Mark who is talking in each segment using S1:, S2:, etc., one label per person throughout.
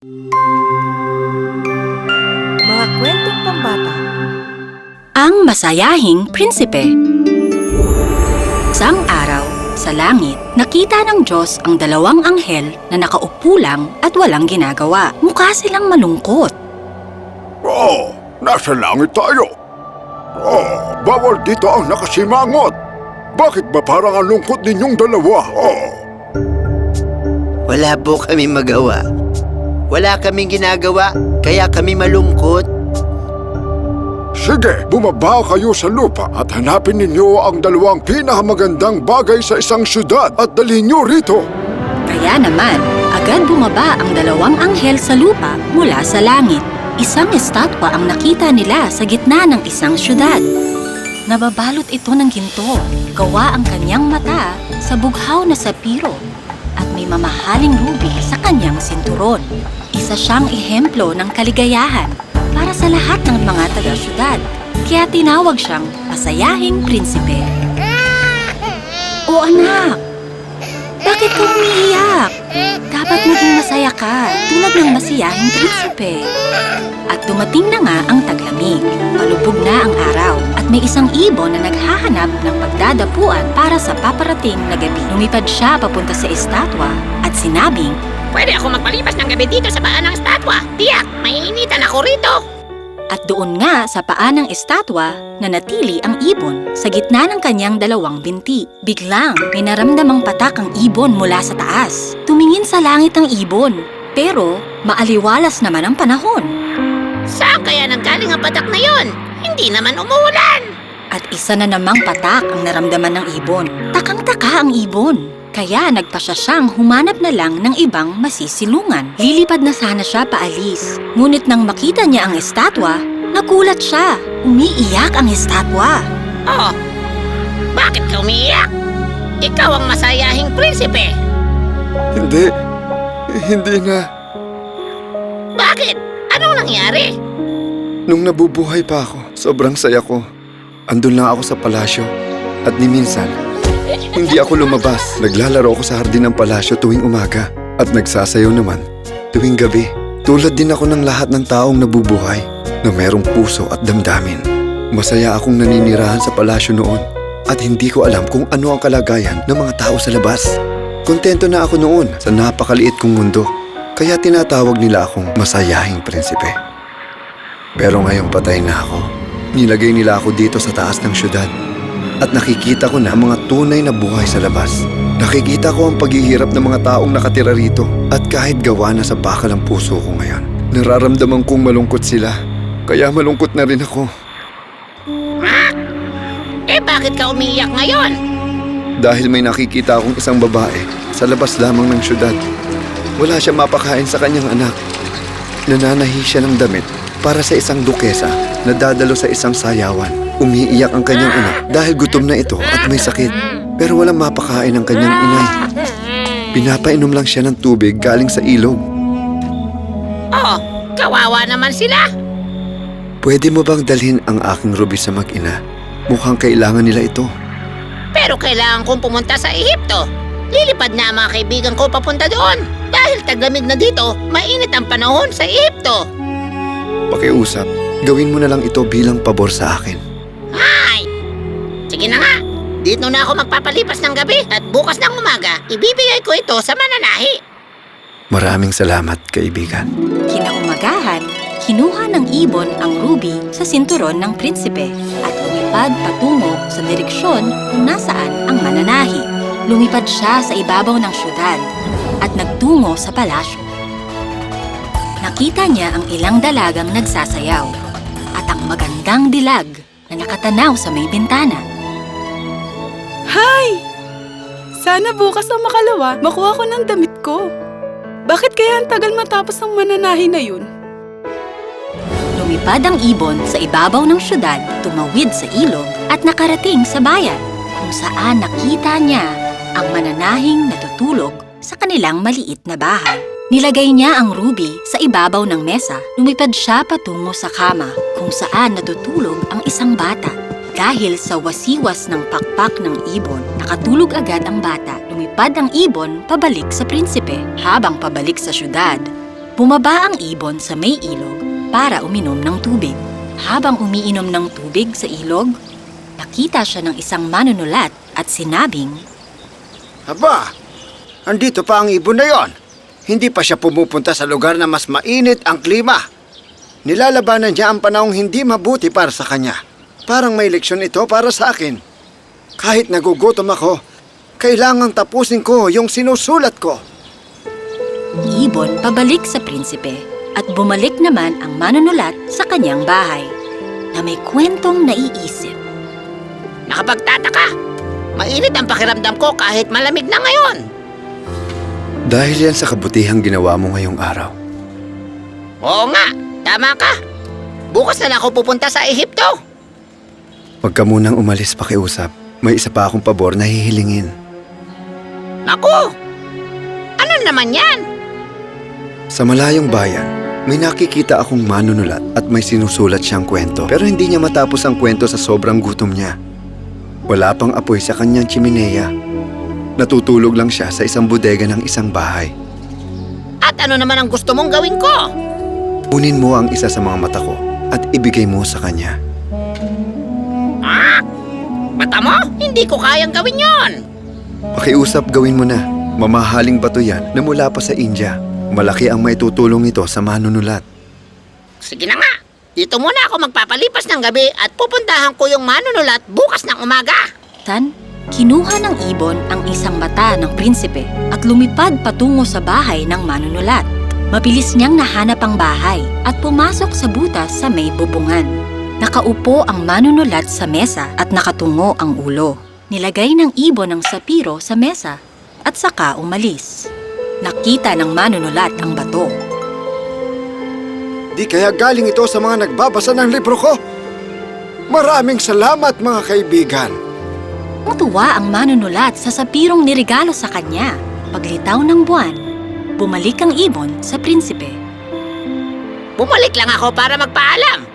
S1: Mga kwentong pambata.
S2: Ang masayahing prinsipe. Isang araw, sa langit, nakita ng Diyos ang dalawang anghel na nakaupo lang at walang ginagawa. Mukha silang malungkot.
S3: Oh, nasa langit tayo. Oh, bawal dito ang nakasimangot. Bakit ba parang ang lungkot ninyong dalawa? Oh.
S4: Wala po kami magawa. Wala kaming ginagawa, kaya kami malungkot.
S3: Sige, bumaba kayo sa lupa at hanapin ninyo ang dalawang pinakamagandang bagay sa isang syudad at dalhin nyo rito.
S2: Kaya naman, agad bumaba ang dalawang anghel sa lupa mula sa langit. Isang estatwa ang nakita nila sa gitna ng isang syudad. Nababalot ito ng ginto. Gawa ang kanyang mata sa bughaw na sapiro at may mamahaling ruby sa kanyang sinturon. Isa siyang ehemplo ng kaligayahan para sa lahat ng mga taga-syudad. Kaya tinawag siyang masayahing prinsipe. O anak, bakit ka umiiyak? Dapat maging masaya ka, tulad ng masayahing prinsipe. At dumating na nga ang taglamig. Palubog na ang araw at may isang ibon na naghahanap ng pagdadapuan para sa paparating na gabi. Lumipad siya papunta sa estatwa at sinabing,
S5: Pwede ako magpalipas ng gabi dito sa paan ng estatwa. Tiyak, maiinitan ako rito.
S2: at doon nga sa paa ng estatwa nanatili ang ibon sa gitna ng kanyang dalawang binti. Biglang may naramdamang patak ang ibon mula sa taas. Tumingin sa langit ang ibon, pero maaliwalas naman ang panahon.
S5: Saan kaya nanggaling ang patak na yon? Hindi naman umuulan.
S2: At isa na namang patak ang naramdaman ng ibon. Takang-taka ang ibon. Kaya nagpasya siyang humanap na lang ng ibang masisilungan. Lilipad na sana siya paalis. Ngunit nang makita niya ang estatwa, nagulat siya. Umiiyak ang estatwa.
S5: Oh, bakit ka umiiyak? Ikaw ang masayahing prinsipe.
S6: Hindi na.
S5: Bakit? Anong nangyari?
S6: Nung nabubuhay pa ako, sobrang saya ko. Andun lang ako sa palasyo at ni minsan, hindi ako lumabas. Naglalaro ako sa hardin ng palasyo tuwing umaga at nagsasayaw naman tuwing gabi. Tulad din ako ng lahat ng taong nabubuhay na merong puso at damdamin. Masaya akong naninirahan sa palasyo noon at hindi ko alam kung ano ang kalagayan ng mga tao sa labas. Kontento na ako noon sa napakaliit kong mundo, kaya tinatawag nila akong masayahing prinsipe. Pero ngayong patay na ako, nilagay nila ako dito sa taas ng syudad. At nakikita ko na mga tunay na buhay sa labas. Nakikita ko ang paghihirap ng mga taong nakatira rito. At kahit gawa na sa bakal ang puso ko ngayon, nararamdaman kong malungkot sila. Kaya malungkot na rin ako.
S5: Bakit ka umiiyak ngayon?
S6: Dahil may nakikita akong isang babae sa labas lamang ng syudad. Wala siya mapakain sa kanyang anak. Nananahi siya ng damit para sa isang dukesa na dadalo sa isang sayawan. Umiiyak ang kanyang anak dahil gutom na ito at may sakit. Pero walang mapakain ang kanyang inay. Pinapainom lang siya ng tubig galing sa ilog.
S5: Oh, kawawa naman sila.
S6: Pwede mo bang dalhin ang aking ruby sa mag-ina? Mukhang kailangan nila ito.
S5: Pero kailangan kong pumunta sa Ehipto. Lilipad na ang mga kaibigan ko papunta doon. Dahil taglamig na dito, mainit ang panahon sa Ehipto.
S6: Pakiusap, gawin mo na lang ito bilang pabor sa akin.
S5: Ay! Sige na nga. Dito na ako magpapalipas ng gabi at bukas ng umaga, ibibigay ko ito sa mananahi.
S6: Maraming salamat, kaibigan.
S2: Kinaumagahan, kinuha ng ibon ang ruby sa sinturon ng prinsipe at lumipad patungo sa direksyon kung nasaan ang mananahi. Lumipad siya sa ibabaw ng syudad at nagtungo sa palasyo. Nakita niya ang ilang dalagang nagsasayaw at ang magandang dilag na nakatanaw sa may bintana.
S1: Hi! Sana bukas ang makalawa, makuha ko ng damit ko. Bakit kaya ang tagal matapos ang mananahi na yun?
S2: Lumipad ang ibon sa ibabaw ng syudad, tumawid sa ilog at nakarating sa bayan kung saan nakita niya ang mananahing natutulog sa kanilang maliit na bahay. Nilagay niya ang ruby sa ibabaw ng mesa. Lumipad siya patungo sa kama kung saan natutulog ang isang bata. Dahil sa wasiwas ng pakpak ng ibon, nakatulog agad ang bata. Lumipad ang ibon pabalik sa prinsipe. Habang pabalik sa syudad, Bumaba ang ibon sa may ilog para uminom ng tubig. Habang umiinom ng tubig sa ilog, nakita siya ng isang manunulat at sinabing,
S7: Aba, andito pa ang ibon na yon. Hindi pa siya pumupunta sa lugar na mas mainit ang klima. Nilalabanan niya ang panahong hindi mabuti para sa kanya. Parang may leksyon ito para sa akin. Kahit nagugutom ako, kailangang tapusin ko yung sinusulat ko.
S2: ibon pabalik sa prinsipe at bumalik naman ang manunulat sa kanyang bahay na may kwentong naiisip.
S5: Nakapagtataka. Mainit ang pakiramdam ko kahit malamig na ngayon.
S6: Dahil yan sa kabutihang ginawa mo ngayong araw.
S5: Oo nga, tama ka. Bukas na lang ako pupunta sa Ehipto.
S6: Huwag ka munang umalis pakiusap. May isa pa akong pabor na hihilingin.
S5: Naku! Ano naman yan?
S6: Sa malayong bayan, may nakikita akong manunulat at may sinusulat siyang kwento. Pero hindi niya matapos ang kwento sa sobrang gutom niya. Wala pang apoy sa kanyang tsimeneya. Natutulog lang siya sa isang bodega ng isang bahay.
S5: At ano naman ang gusto mong gawin ko?
S6: Kunin mo ang isa sa mga mata ko at ibigay mo sa kanya.
S5: Mata mo? Hindi ko kayang gawin yon.
S6: Pakiusap, gawin mo na. Mamahaling bato yan na mula pa sa India. Malaki ang maitutulong ito sa manunulat.
S5: Sige na nga. Dito muna ako magpapalipas ng gabi at pupuntahan ko yung manunulat bukas ng umaga.
S2: Kinuha ng ibon ang isang mata ng prinsipe at lumipad patungo sa bahay ng manunulat. Mabilis niyang nahanap ang bahay at pumasok sa butas sa may bubungan. Nakaupo ang manunulat sa mesa at nakatungo ang ulo. Nilagay ng ibon ang sapiro sa mesa at saka umalis. Nakita ng manunulat ang bato.
S7: Di kaya galing ito sa mga nagbabasa ng libro ko? Maraming salamat mga kaibigan.
S2: Natuwa ang manunulat sa sapirong nirigalo sa kanya. Paglitaw ng buwan, bumalik ang ibon sa prinsipe.
S5: Bumalik lang ako para magpaalam.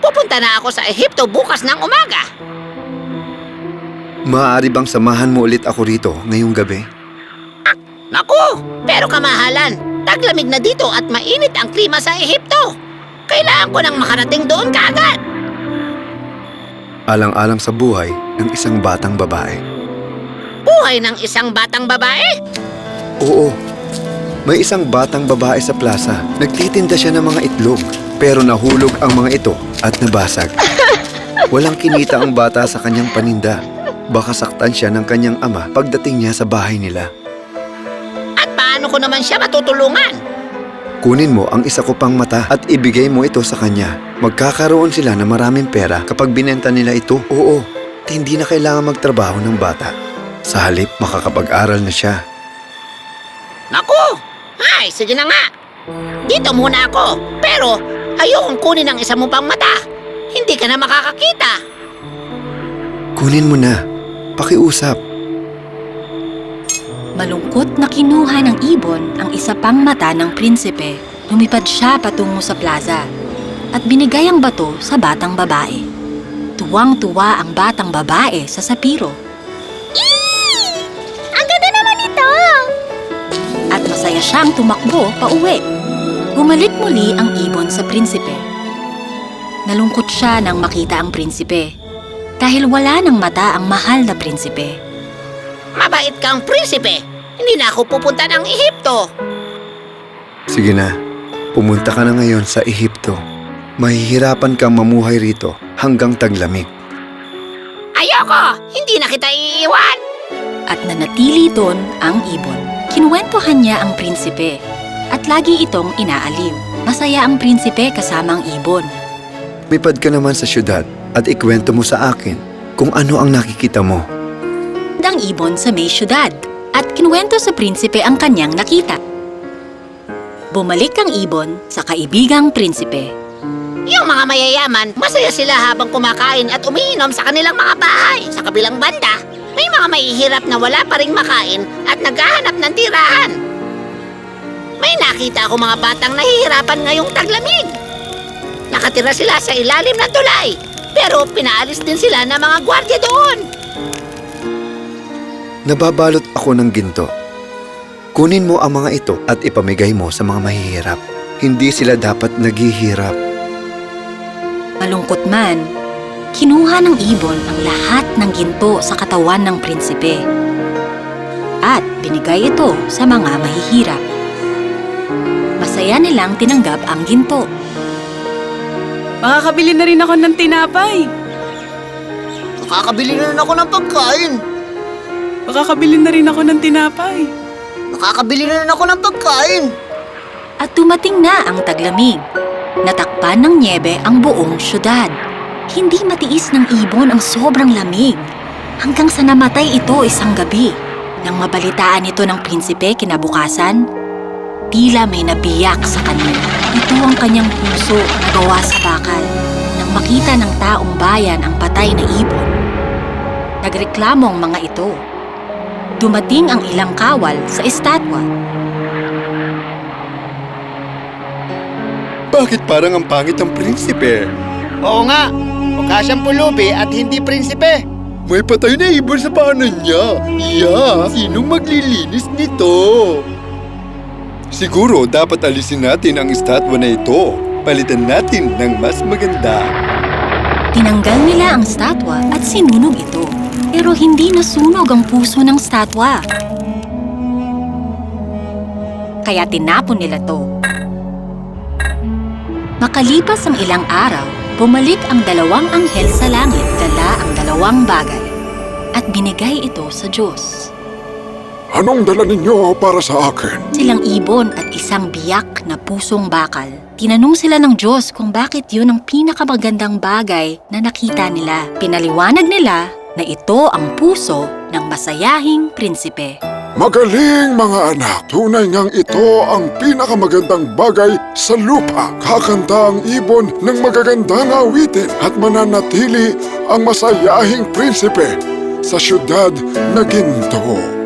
S5: Pupunta na ako sa Ehipto bukas ng umaga.
S6: Maaari bang samahan mo ulit ako rito ngayong gabi?
S5: Naku, pero kamahalan. Taglamig na dito at mainit ang klima sa Ehipto. Kailangan ko nang makarating doon kaagad.
S6: Alang-alang sa buhay ng isang batang babae.
S5: Buhay ng isang batang babae?
S6: Oo, may isang batang babae sa plaza. Nagtitinda siya ng mga itlog, pero nahulog ang mga ito at nabasag. Walang kinita ang bata sa kanyang paninda. Baka saktan siya ng kanyang ama pagdating niya sa bahay nila.
S5: At paano ko naman siya matutulungan?
S6: Kunin mo ang isa ko pang mata at ibigay mo ito sa kanya. Magkakaroon sila ng maraming pera kapag binenta nila ito. Oo, at hindi na kailangan magtrabaho ng bata. Sa halip, makakapag-aral na siya.
S5: Naku! Ay, sige na nga. Dito muna ako. Pero ayokong kunin ang isa mo pang mata. Hindi ka na makakakita.
S6: Kunin mo na. Pakiusap.
S2: Malungkot na kinuha ng ibon ang isa pang mata ng prinsipe. Lumipad siya patungo sa plaza at binigay ang bato sa batang babae. Tuwang-tuwa ang batang babae sa sapiro.
S5: Ang ganda naman ito!
S2: At masaya siyang tumakbo pauwi. Bumalik muli ang ibon sa prinsipe. Nalungkot siya nang makita ang prinsipe dahil wala ng mata ang mahal na prinsipe.
S5: Mabait kang prinsipe. Hindi na ako pupunta ng Ehipto.
S6: Sige na, pumunta ka na ngayon sa Ehipto. Mahihirapan kang mamuhay rito hanggang taglamig.
S5: Ayoko! Hindi na kita iiwan!
S2: At nanatili doon ang ibon. Kinuwentuhan niya ang prinsipe at lagi itong inaaliw. Masaya ang prinsipe kasama ang ibon.
S6: Mipad ka naman sa syudad at ikwento mo sa akin kung ano ang nakikita mo.
S2: Ang ibon sa may syudad at kinuwento sa prinsipe ang kanyang nakita. Bumalik ang ibon sa kaibigang prinsipe.
S5: Yung mga mayayaman, masaya sila habang kumakain at umiinom sa kanilang mga bahay. Sa kabilang banda, may mga mahihirap na wala pa ring makain at naghahanap ng tirahan. May nakita ako mga batang nahihirapan ngayong taglamig. Nakatira sila sa ilalim ng tulay, pero pinaalis din sila ng mga gwardiya doon.
S6: Nababalot ako ng ginto. Kunin mo ang mga ito at ipamigay mo sa mga mahihirap. Hindi sila dapat naghihirap.
S2: Malungkot man, kinuha ng ibon ang lahat ng ginto sa katawan ng prinsipe at binigay ito sa mga mahihirap. Masaya nilang tinanggap ang ginto.
S1: Makakabili na rin ako ng tinapay.
S4: Nakakabili na rin ako ng pagkain.
S1: Makakabili na rin ako ng tinapay.
S4: Nakakabili na rin ako ng pagkain.
S2: At dumating na ang taglamig. Natakpan ng nyebe ang buong syudad. Hindi matiis ng ibon ang sobrang lamig. Hanggang sa namatay ito isang gabi. Nang mabalitaan ito ng prinsipe kinabukasan, tila may nabiyak sa kanya. Ito ang kanyang puso na gawa sa bakal. Nang makita ng taong bayan ang patay na ibon, nagreklamo ang mga ito. Dumating ang ilang kawal sa estatwa.
S6: Bakit parang ang pangit ang prinsipe?
S7: Oo nga, mukha siyang pulubi at hindi prinsipe.
S6: May patay na ibon sa paanan niya. Sinong maglilinis nito? Siguro dapat alisin natin ang estatwa na ito. Palitan natin ng mas maganda.
S2: Tinanggal nila ang statwa at sinunog ito. Pero hindi nasunog ang puso ng statwa. Kaya tinapon nila to. Makalipas ang ilang araw, bumalik ang dalawang anghel sa langit, dala ang dalawang bagay, at binigay ito sa Diyos.
S3: Anong dala ninyo para sa akin?
S2: Silang ibon at isang biyak na pusong bakal. Tinanong sila ng Diyos kung bakit yun ang pinakamagandang bagay na nakita nila. Pinaliwanag nila na ito ang puso ng masayahing prinsipe.
S3: Magaling mga anak, tunay ngang ito ang pinakamagandang bagay sa lupa. Kakanta ang ibon ng magagandang awitin at mananatili ang masayahing prinsipe sa syudad na ginto.